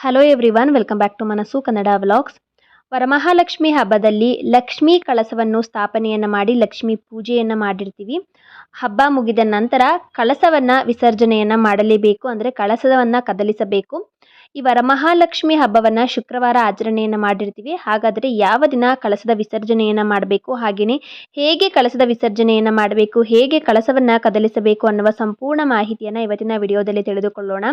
Hello everyone, welcome back to Manassu Kannada vlogs. Varamahalakshmi ಹಬ್ಬದಲ್ಲಿ ಲಕ್ಷ್ಮೀ ಕಳಸವನ್ನು ಸ್ಥಾಪನೆಯನ್ನು ಮಾಡಿ ಲಕ್ಷ್ಮೀ ಪೂಜೆಯನ್ನು ಮಾಡಿರ್ತೀವಿ. ಹಬ್ಬ ಮುಗಿದ ನಂತರ ಕಳಸವನ್ನು ವಿಸರ್ಜನೆಯನ್ನು ಮಾಡಲೇಬೇಕು, ಅಂದರೆ ಕಳಸವನ್ನು ಕದಲಿಸಬೇಕು. ಈ ವರಮಹಾಲಕ್ಷ್ಮಿ ಹಬ್ಬವನ್ನು ಶುಕ್ರವಾರ ಆಚರಣೆಯನ್ನು ಮಾಡಿರ್ತೀವಿ. ಹಾಗಾದರೆ ಯಾವ ದಿನ ಕಳಸದ ವಿಸರ್ಜನೆಯನ್ನು ಮಾಡಬೇಕು, ಹಾಗೆಯೇ ಹೇಗೆ ಕಳಸದ ವಿಸರ್ಜನೆಯನ್ನು ಮಾಡಬೇಕು, ಹೇಗೆ ಕಳಸವನ್ನು ಕದಲಿಸಬೇಕು ಅನ್ನುವ ಸಂಪೂರ್ಣ ಮಾಹಿತಿಯನ್ನು ಇವತ್ತಿನ ವಿಡಿಯೋದಲ್ಲಿ ತಿಳಿದುಕೊಳ್ಳೋಣ.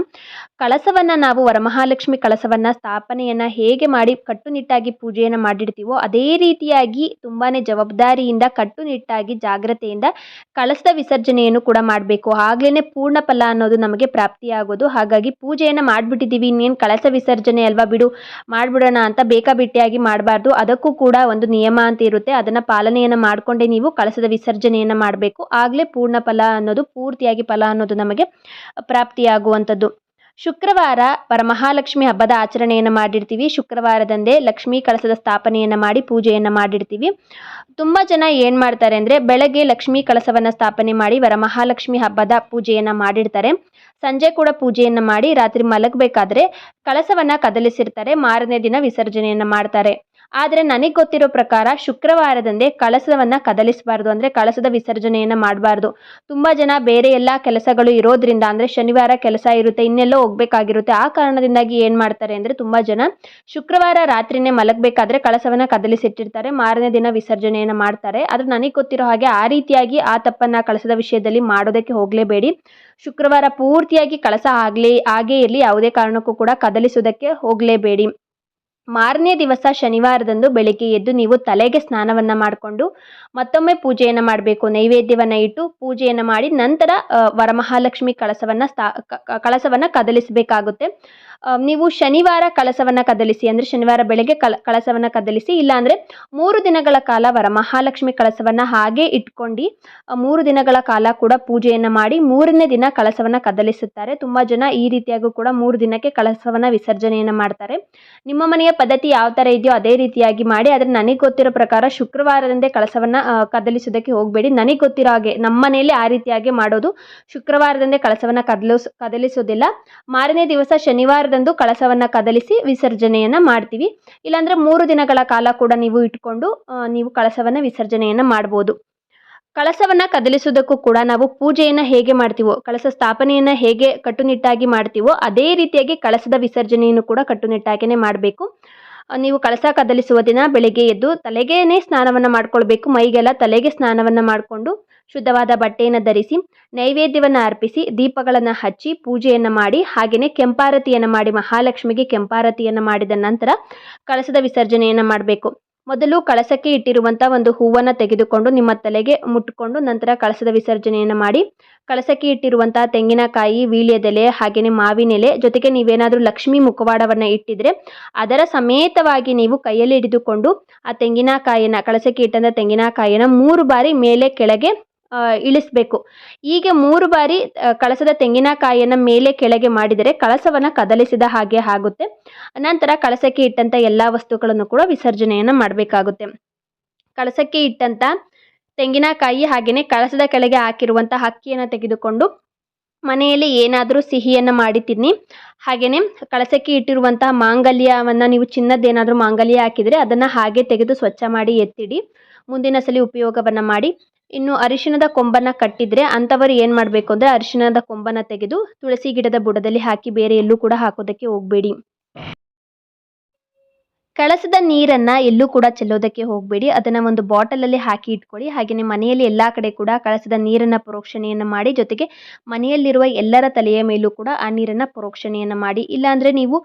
ಕಳಸವನ್ನು ನಾವು ವರಮಹಾಲಕ್ಷ್ಮಿ ಕಳಸವನ್ನು ಸ್ಥಾಪನೆಯನ್ನು ಹೇಗೆ ಮಾಡಿ ಕಟ್ಟುನಿಟ್ಟಾಗಿ ಪೂಜೆಯನ್ನು ಮಾಡಿರ್ತೀವೋ ಅದೇ ರೀತಿಯಾಗಿ ತುಂಬಾ ಜವಾಬ್ದಾರಿಯಿಂದ ಕಟ್ಟುನಿಟ್ಟಾಗಿ ಜಾಗ್ರತೆಯಿಂದ ಕಳಸದ ವಿಸರ್ಜನೆಯನ್ನು ಕೂಡ ಮಾಡಬೇಕು. ಆಗ್ಲೇ ಪೂರ್ಣ ಫಲ ಅನ್ನೋದು ನಮಗೆ ಪ್ರಾಪ್ತಿಯಾಗೋದು. ಹಾಗಾಗಿ ಪೂಜೆಯನ್ನು ಮಾಡಿಬಿಟ್ಟಿದ್ದೀವಿ, ಇನ್ನೇನು ಕಳಸ ವಿಸರ್ಜನೆ ಅಲ್ವಾ ಬಿಡು ಮಾಡಿಬಿಡೋಣ ಅಂತ ಬೇಕಾಬಿಟ್ಟಿಯಾಗಿ ಮಾಡಬಾರ್ದು. ಅದಕ್ಕೂ ಕೂಡ ಒಂದು ನಿಯಮ ಅಂತ ಇರುತ್ತೆ. ಅದನ್ನು ಪಾಲನೆಯನ್ನು ಮಾಡಿಕೊಂಡೇ ನೀವು ಕಳಸದ ವಿಸರ್ಜನೆಯನ್ನು ಮಾಡಬೇಕು. ಆಗಲೇ ಪೂರ್ಣ ಫಲ ಅನ್ನೋದು, ಪೂರ್ತಿಯಾಗಿ ಫಲ ಅನ್ನೋದು ನಮಗೆ ಪ್ರಾಪ್ತಿಯಾಗುವಂಥದ್ದು. ಶುಕ್ರವಾರ ವರಮಹಾಲಕ್ಷ್ಮಿ ಹಬ್ಬದ ಆಚರಣೆಯನ್ನು ಮಾಡಿರ್ತೀವಿ. ಶುಕ್ರವಾರದಂದೇ ಲಕ್ಷ್ಮೀ ಕಳಸದ ಸ್ಥಾಪನೆಯನ್ನು ಮಾಡಿ ಪೂಜೆಯನ್ನು ಮಾಡಿರ್ತೀವಿ. ತುಂಬ ಜನ ಏನು ಮಾಡ್ತಾರೆ ಅಂದರೆ, ಬೆಳಗ್ಗೆ ಲಕ್ಷ್ಮೀ ಕಳಸವನ್ನು ಸ್ಥಾಪನೆ ಮಾಡಿ ವರಮಹಾಲಕ್ಷ್ಮಿ ಹಬ್ಬದ ಪೂಜೆಯನ್ನು ಮಾಡಿರ್ತಾರೆ. ಸಂಜೆ ಕೂಡ ಪೂಜೆಯನ್ನು ಮಾಡಿ ರಾತ್ರಿ ಮಲಗಬೇಕಾದ್ರೆ ಕಳಸವನ್ನು ಕದಲಿಸಿರ್ತಾರೆ. ಮಾರನೇ ದಿನ ವಿಸರ್ಜನೆಯನ್ನು ಮಾಡ್ತಾರೆ. ಆದರೆ ನನಗೆ ಗೊತ್ತಿರೋ ಪ್ರಕಾರ ಶುಕ್ರವಾರದಂದೇ ಕಳಸವನ್ನು ಕದಲಿಸಬಾರ್ದು, ಅಂದರೆ ಕಳಸದ ವಿಸರ್ಜನೆಯನ್ನು ಮಾಡಬಾರ್ದು. ತುಂಬ ಜನ ಬೇರೆ ಎಲ್ಲ ಕೆಲಸಗಳು ಇರೋದ್ರಿಂದ, ಅಂದರೆ ಶನಿವಾರ ಕೆಲಸ ಇರುತ್ತೆ, ಇನ್ನೆಲ್ಲೋ ಹೋಗಬೇಕಾಗಿರುತ್ತೆ, ಆ ಕಾರಣದಿಂದಾಗಿ ಏನು ಮಾಡ್ತಾರೆ ಅಂದರೆ ತುಂಬ ಜನ ಶುಕ್ರವಾರ ರಾತ್ರಿನೇ ಮಲಗಬೇಕಾದ್ರೆ ಕಳಸವನ್ನು ಕದಲಿಸಿಟ್ಟಿರ್ತಾರೆ. ಮಾರನೇ ದಿನ ವಿಸರ್ಜನೆಯನ್ನು ಮಾಡ್ತಾರೆ. ಆದರೆ ನನಗೆ ಗೊತ್ತಿರೋ ಹಾಗೆ ಆ ರೀತಿಯಾಗಿ ಆ ತಪ್ಪನ್ನು ಕಳಸದ ವಿಷಯದಲ್ಲಿ ಮಾಡೋದಕ್ಕೆ ಹೋಗಲೇಬೇಡಿ. ಶುಕ್ರವಾರ ಪೂರ್ತಿಯಾಗಿ ಕಳಸ ಹಾಗೇ ಇರಲಿ, ಯಾವುದೇ ಕಾರಣಕ್ಕೂ ಕೂಡ ಕದಲಿಸೋದಕ್ಕೆ ಹೋಗಲೇಬೇಡಿ. ಮಾರನೇ ದಿವಸ ಶನಿವಾರದಂದು ಬೆಳಿಗ್ಗೆ ಎದ್ದು ನೀವು ತಲೆಗೆ ಸ್ನಾನವನ್ನು ಮಾಡಿಕೊಂಡು ಮತ್ತೊಮ್ಮೆ ಪೂಜೆಯನ್ನು ಮಾಡಬೇಕು. ನೈವೇದ್ಯವನ್ನು ಇಟ್ಟು ಪೂಜೆಯನ್ನು ಮಾಡಿ ನಂತರ ವರಮಹಾಲಕ್ಷ್ಮಿ ಕಳಸವನ್ನು ಕದಲಿಸಬೇಕಾಗುತ್ತೆ. ನೀವು ಶನಿವಾರ ಕಳಸವನ್ನು ಕದಲಿಸಿ, ಅಂದರೆ ಶನಿವಾರ ಬೆಳಗ್ಗೆ ಕಳಸವನ್ನು ಕದಲಿಸಿ. ಇಲ್ಲಾಂದರೆ 3 ದಿನಗಳ ಕಾಲ ವರಮಹಾಲಕ್ಷ್ಮಿ ಕಳಸವನ್ನು ಹಾಗೆ ಇಟ್ಕೊಂಡು 3 ದಿನಗಳ ಕಾಲ ಕೂಡ ಪೂಜೆಯನ್ನು ಮಾಡಿ 3ನೇ ದಿನ ಕಳಸವನ್ನು ಕದಲಿಸುತ್ತಾರೆ. ತುಂಬ ಜನ ಈ ರೀತಿಯಾಗೂ ಕೂಡ 3 ದಿನಕ್ಕೆ ಕಳಸವನ್ನು ವಿಸರ್ಜನೆಯನ್ನು ಮಾಡ್ತಾರೆ. ನಿಮ್ಮ ಮನೆಯ ಪದ್ಧತಿ ಯಾವ ಥರ ಇದೆಯೋ ಅದೇ ರೀತಿಯಾಗಿ ಮಾಡಿ. ಆದರೆ ನನಗೆ ಗೊತ್ತಿರೋ ಪ್ರಕಾರ ಶುಕ್ರವಾರದಂದೇ ಕಳಸವನ್ನು ಕದಲಿಸೋದಕ್ಕೆ ಹೋಗಬೇಡಿ. ನನಗೆ ಗೊತ್ತಿರೋ ಹಾಗೆ ನಮ್ಮ ಮನೆಯಲ್ಲಿ ಆ ರೀತಿಯಾಗಿ ಮಾಡೋದು. ಶುಕ್ರವಾರದಂದೇ ಕಳಸವನ್ನು ಕದಲಿಸೋದಿಲ್ಲ. ಮಾರನೇ ದಿವಸ ಶನಿವಾರದಂದು ಕಳಸವನ್ನು ಕದಲಿಸಿ ವಿಸರ್ಜನೆಯನ್ನು ಮಾಡ್ತೀವಿ. ಇಲ್ಲಾಂದರೆ 3 ದಿನಗಳ ಕಾಲ ಕೂಡ ನೀವು ಇಟ್ಕೊಂಡು ನೀವು ಕಳಸವನ್ನು ವಿಸರ್ಜನೆಯನ್ನು ಮಾಡ್ಬೋದು. ಕಳಸವನ್ನು ಕದಲಿಸೋದಕ್ಕೂ ಕೂಡ ನಾವು ಪೂಜೆಯನ್ನು ಹೇಗೆ ಮಾಡ್ತೀವೋ, ಕಳಸ ಸ್ಥಾಪನೆಯನ್ನು ಹೇಗೆ ಕಟ್ಟುನಿಟ್ಟಾಗಿ ಮಾಡ್ತೀವೋ ಅದೇ ರೀತಿಯಾಗಿ ಕಳಸದ ವಿಸರ್ಜನೆಯನ್ನು ಕೂಡ ಕಟ್ಟುನಿಟ್ಟಾಗಿಯೇ ಮಾಡಬೇಕು. ನೀವು ಕಳಸ ಕದಲಿಸುವ ದಿನ ಬೆಳಗ್ಗೆ ಎದ್ದು ತಲೆಗೇನೆ ಸ್ನಾನವನ್ನು ಮಾಡ್ಕೊಳ್ಬೇಕು. ಮೈಗೆಲ್ಲ ತಲೆಗೆ ಸ್ನಾನವನ್ನು ಮಾಡಿಕೊಂಡು ಶುದ್ಧವಾದ ಬಟ್ಟೆಯನ್ನು ಧರಿಸಿ ನೈವೇದ್ಯವನ್ನು ಅರ್ಪಿಸಿ ದೀಪಗಳನ್ನು ಹಚ್ಚಿ ಪೂಜೆಯನ್ನು ಮಾಡಿ, ಹಾಗೆಯೇ ಕೆಂಪಾರತಿಯನ್ನು ಮಾಡಿ ಮಹಾಲಕ್ಷ್ಮಿಗೆ ಕೆಂಪಾರತಿಯನ್ನು ಮಾಡಿದ ನಂತರ ಕಳಸದ ವಿಸರ್ಜನೆಯನ್ನು ಮಾಡಬೇಕು. ಮೊದಲು ಕಳಸಕ್ಕೆ ಇಟ್ಟಿರುವಂಥ ಒಂದು ಹೂವನ್ನು ತೆಗೆದುಕೊಂಡು ನಿಮ್ಮ ತಲೆಗೆ ಮುಟ್ಟಿಕೊಂಡು ನಂತರ ಕಳಸದ ವಿಸರ್ಜನೆಯನ್ನು ಮಾಡಿ, ಕಳಸಕ್ಕೆ ಇಟ್ಟಿರುವಂಥ ತೆಂಗಿನಕಾಯಿ, ವೀಳ್ಯದೆಲೆ, ಹಾಗೆಯೇ ಮಾವಿನೆಲೆ ಜೊತೆಗೆ ನೀವೇನಾದರೂ ಲಕ್ಷ್ಮೀ ಮುಖವಾಡವನ್ನು ಇಟ್ಟಿದ್ರೆ ಅದರ ಸಮೇತವಾಗಿ ನೀವು ಕೈಯಲ್ಲಿ ಹಿಡಿದುಕೊಂಡು ಆ ತೆಂಗಿನಕಾಯಿಯನ್ನು, ಕಳಸಕ್ಕೆ ಇಟ್ಟಂಥ ತೆಂಗಿನಕಾಯಿಯನ್ನು 3 ಬಾರಿ ಮೇಲೆ ಕೆಳಗೆ ಇಳಿಸಬೇಕು. ಹೀಗೆ 3 ಬಾರಿ ಕಳಸದ ತೆಂಗಿನಕಾಯಿಯನ್ನು ಮೇಲೆ ಕೆಳಗೆ ಮಾಡಿದರೆ ಕಳಸವನ್ನು ಕದಲಿಸಿದ ಹಾಗೆ ಆಗುತ್ತೆ. ನಂತರ ಕಳಸಕ್ಕೆ ಇಟ್ಟಂಥ ಎಲ್ಲ ವಸ್ತುಗಳನ್ನು ಕೂಡ ವಿಸರ್ಜನೆಯನ್ನು ಮಾಡಬೇಕಾಗುತ್ತೆ. ಕಳಸಕ್ಕೆ ಇಟ್ಟಂಥ ತೆಂಗಿನಕಾಯಿ ಹಾಗೆಯೇ ಕಳಸದ ಕೆಳಗೆ ಹಾಕಿರುವಂಥ ಅಕ್ಕಿಯನ್ನು ತೆಗೆದುಕೊಂಡು ಮನೆಯಲ್ಲಿ ಏನಾದರೂ ಸಿಹಿಯನ್ನು ಮಾಡಿ ತಿನ್ನಿ. ಹಾಗೆಯೇ ಕಳಸಕ್ಕೆ ಇಟ್ಟಿರುವಂಥ ಮಾಂಗಲ್ಯವನ್ನು, ನೀವು ಚಿನ್ನದ್ದೇನಾದರೂ ಮಾಂಗಲ್ಯ ಹಾಕಿದರೆ ಅದನ್ನು ಹಾಗೆ ತೆಗೆದು ಸ್ವಚ್ಛ ಮಾಡಿ ಎತ್ತಿಡಿ. ಮುಂದಿನ ಸಲ ಉಪಯೋಗವನ್ನು ಮಾಡಿ. ಇನ್ನು ಅರಿಶಿಣದ ಕೊಂಬನ್ನು ಕಟ್ಟಿದರೆ ಅಂಥವರು ಏನು ಮಾಡಬೇಕು ಅಂದರೆ ಅರಿಶಿಣದ ಕೊಂಬನ್ನು ತೆಗೆದು ತುಳಸಿ ಗಿಡದ ಬುಡದಲ್ಲಿ ಹಾಕಿ ಬೇರೆ ಎಲ್ಲೂ ಕೂಡ ಹಾಕೋದಕ್ಕೆ ಹೋಗಬೇಡಿ. ಕಳಸದ ನೀರನ್ನು ಎಲ್ಲೂ ಕೂಡ ಚೆಲ್ಲೋದಕ್ಕೆ ಹೋಗಬೇಡಿ. ಅದನ್ನು ಒಂದು ಬಾಟಲಲ್ಲಿ ಹಾಕಿ ಇಟ್ಕೊಳ್ಳಿ. ಹಾಗೆಯೇ ಮನೆಯಲ್ಲಿ ಎಲ್ಲ ಕಡೆ ಕೂಡ ಕಳಸದ ನೀರನ್ನು ಪ್ರೋಕ್ಷಣೆಯನ್ನು ಮಾಡಿ, ಜೊತೆಗೆ ಮನೆಯಲ್ಲಿರುವ ಎಲ್ಲರ ತಲೆಯ ಮೇಲೂ ಕೂಡ ಆ ನೀರನ್ನು ಪ್ರೋಕ್ಷಣೆಯನ್ನು ಮಾಡಿ. ಇಲ್ಲಾಂದರೆ ನೀವು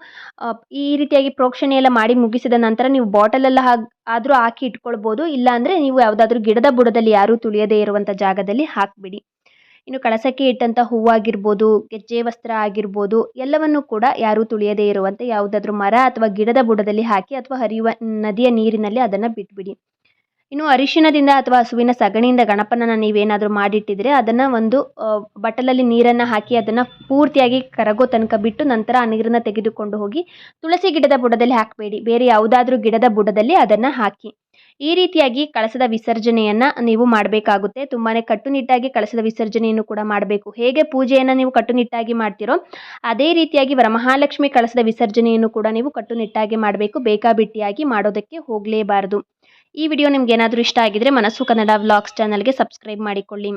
ಈ ರೀತಿಯಾಗಿ ಪ್ರೋಕ್ಷಣೆ ಎಲ್ಲ ಮಾಡಿ ಮುಗಿಸಿದ ನಂತರ ನೀವು ಬಾಟಲೆಲ್ಲ ಆದರೂ ಹಾಕಿ ಇಟ್ಕೊಳ್ಬೋದು. ಇಲ್ಲಾಂದರೆ ನೀವು ಯಾವುದಾದ್ರೂ ಗಿಡದ ಬುಡದಲ್ಲಿ ಯಾರೂ ತುಳಿಯದೇ ಇರುವಂಥ ಜಾಗದಲ್ಲಿ ಹಾಕಿಬಿಡಿ. ಇನ್ನು ಕಳಸಕ್ಕೆ ಇಟ್ಟಂಥ ಹೂವಾಗಿರ್ಬೋದು, ಗೆಜ್ಜೆ ವಸ್ತ್ರ ಆಗಿರ್ಬೋದು, ಎಲ್ಲವನ್ನು ಕೂಡ ಯಾರೂ ತುಳಿಯದೇ ಇರುವಂತೆ ಯಾವುದಾದ್ರೂ ಮರ ಅಥವಾ ಗಿಡದ ಬುಡದಲ್ಲಿ ಹಾಕಿ ಅಥವಾ ಹರಿಯುವ ನದಿಯ ನೀರಿನಲ್ಲಿ ಅದನ್ನು ಬಿಟ್ಬಿಡಿ. ಇನ್ನು ಅರಿಶಿಣದಿಂದ ಅಥವಾ ಹಸುವಿನ ಸಗಣಿಯಿಂದ ಗಣಪನನ್ನು ನೀವೇನಾದರೂ ಮಾಡಿಟ್ಟಿದ್ರೆ ಅದನ್ನು ಒಂದು ಬಟ್ಟಲಲ್ಲಿ ನೀರನ್ನು ಹಾಕಿ ಅದನ್ನು ಪೂರ್ತಿಯಾಗಿ ಕರಗೋ ತನಕ ಬಿಟ್ಟು ನಂತರ ಆ ನೀರನ್ನು ತೆಗೆದುಕೊಂಡು ಹೋಗಿ ತುಳಸಿ ಗಿಡದ ಬುಡದಲ್ಲಿ ಹಾಕಬೇಡಿ, ಬೇರೆ ಯಾವುದಾದ್ರೂ ಗಿಡದ ಬುಡದಲ್ಲಿ ಅದನ್ನು ಹಾಕಿ. ಈ ರೀತಿಯಾಗಿ ಕಳಸದ ವಿಸರ್ಜನೆಯನ್ನು ನೀವು ಮಾಡಬೇಕಾಗುತ್ತೆ. ತುಂಬಾ ಕಟ್ಟುನಿಟ್ಟಾಗಿ ಕಳಸದ ವಿಸರ್ಜನೆಯನ್ನು ಕೂಡ ಮಾಡಬೇಕು. ಹೇಗೆ ಪೂಜೆಯನ್ನು ನೀವು ಕಟ್ಟುನಿಟ್ಟಾಗಿ ಮಾಡ್ತೀರೋ ಅದೇ ರೀತಿಯಾಗಿ ವರಮಹಾಲಕ್ಷ್ಮಿ ಕಳಸದ ವಿಸರ್ಜನೆಯನ್ನು ಕೂಡ ನೀವು ಕಟ್ಟುನಿಟ್ಟಾಗಿ ಮಾಡಬೇಕು. ಬೇಕಾಬಿಟ್ಟಿಯಾಗಿ ಮಾಡೋದಕ್ಕೆ ಹೋಗಲೇಬಾರದು. ಈ ವಿಡಿಯೋ ನಿಮ್ಗೆ ಏನಾದರೂ ಇಷ್ಟ ಆಗಿದ್ರೆ ಮನಸ್ಸು ಕನ್ನಡ ವ್ಲಾಗ್ಸ್ ಚಾನಲ್ಗೆ ಸಬ್ಸ್ಕ್ರೈಬ್ ಮಾಡಿಕೊಳ್ಳಿ.